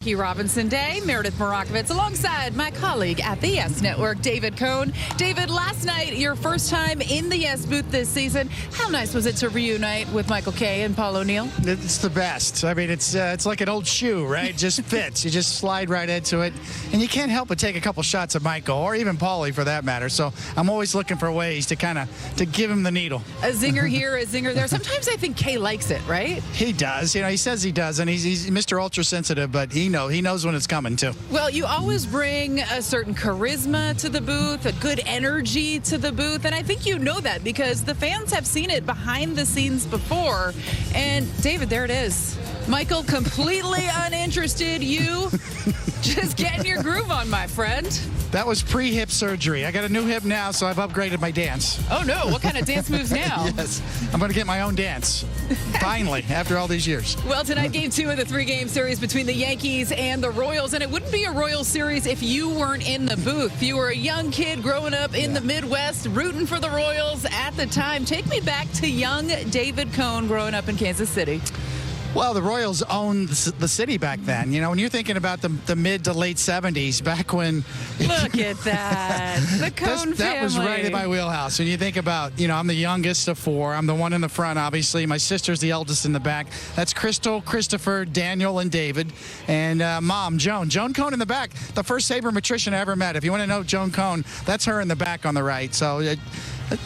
Robinson Day, Meredith Morakovitz, alongside my colleague at the Yes Network, David Cohn. David, last night, your first time in the Yes booth this season. How nice was it to reunite with Michael Kay and Paul O'Neill? It's the best. I mean, it's like an old shoe, right? It just fits. You just slide right into it, and you can't help but take a couple shots of Michael, or even Paulie for that matter. So I'm always looking for ways to to give him the needle. A zinger here, a zinger there. Sometimes I think Kay likes it, right? He does. You know, he says he does, and he's Mr. Ultra Sensitive, but he knows when it's coming too. Well, you always bring a certain charisma to the booth, a good energy to the booth, and I think you know that because the fans have seen it behind the scenes before. And David, there it is. Michael, completely uninterested. You just getting your groove on, my friend. That was pre-hip surgery. I got a new hip now, so I've upgraded my dance. Oh, no. What kind of dance moves now? Yes. I'm going to get my own dance. Finally, after all these years. Well, tonight, game 2 of the 3-game series between the Yankees and the Royals. And it wouldn't be a Royals series if you weren't in the booth. You were a young kid growing up in the Midwest, rooting for the Royals at the time. Take me back to young David Cohn growing up in Kansas City. Well, the Royals owned the city back then. You know, when you're thinking about the mid to late 70s, back when... Look at that. The Cohn family. That was right in my wheelhouse. When you think about, you know, I'm the youngest of 4. I'm the one in the front, obviously. My sister's the eldest in the back. That's Crystal, Christopher, Daniel, and David. And Mom, Joan. Joan Cohn in the back. The first sabermetrician I ever met. If you want to know Joan Cohn, that's her in the back on the right. So...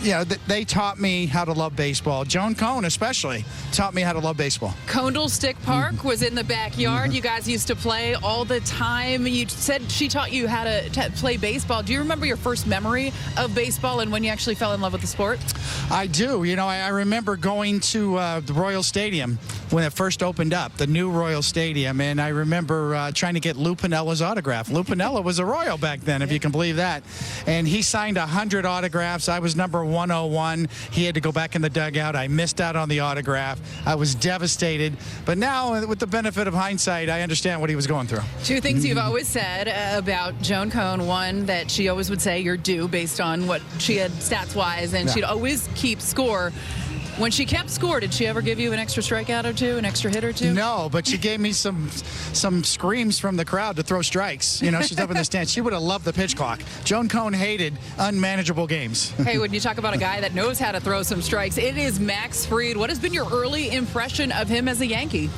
you know, they taught me how to love baseball. Joan Cohn especially taught me how to love baseball. Candlestick Park was in the backyard. You guys used to play all the time. You said she taught you how to play baseball. Do you remember your first memory of baseball and when you actually fell in love with the sport? I do. You know, I remember going to the Royal Stadium when it first opened up, the new Royal Stadium, and I remember trying to get Lou Pinella's autograph. Lou Pinella was a Royal back then, if you can believe that. And he signed 100 autographs. I was number 101. He had to go back in the dugout. I missed out on the autograph. I was devastated. But now, with the benefit of hindsight, I understand what he was going through. 2 things you've always said about Joan Cohn. One, that she always would say you're due based on what she had stats-wise, and she'd always keep score. When she kept score, did she ever give you an extra strikeout or two, an extra hit or two? No, but she gave me some screams from the crowd to throw strikes. You know, she's up in the stands. She would have loved the pitch clock. Joan Cohn hated unmanageable games. Hey, when you talk about a guy that knows how to throw some strikes, it is Max Fried. What has been your early impression of him as a Yankee?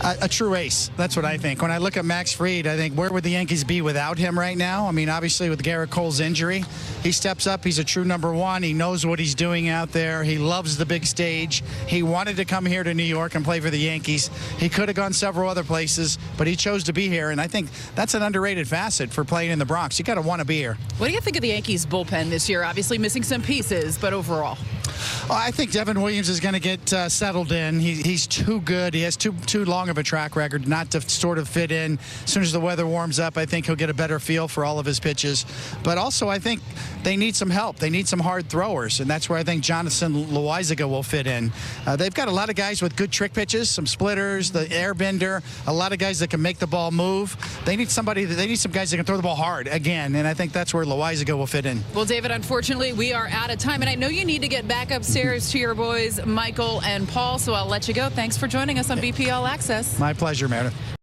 A true ace. That's what I think. When I look at Max Fried, I think, where would the Yankees be without him right now? I mean, obviously, with Garrett Cole's injury, he steps up. He's a true number 1. He knows what he's doing out there. He loves the big stage. He wanted to come here to New York and play for the Yankees. He could have gone several other places, but he chose to be here, and I think that's an underrated facet for playing in the Bronx. You got to want to be here. What do you think of the Yankees bullpen this year? Obviously missing some pieces, but overall. Well, I think Devin Williams is going to get settled in. He's too good. He has too long of a track record not to sort of fit in. As soon as the weather warms up, I think he'll get a better feel for all of his pitches. But also, I think they need some help. They need some hard throwers, and that's where I think Jonathan Loizaga will fit in. They've got a lot of guys with good trick pitches, some splitters, the airbender, a lot of guys that can make the ball move. They need some guys that can throw the ball hard again, and I think that's where Loizaga will fit in. Well, David, unfortunately, we are out of time, and I know you need to get back upstairs to your boys, Michael and Paul, so I'll let you go. Thanks for joining us on BP All Access. My pleasure, Meredith.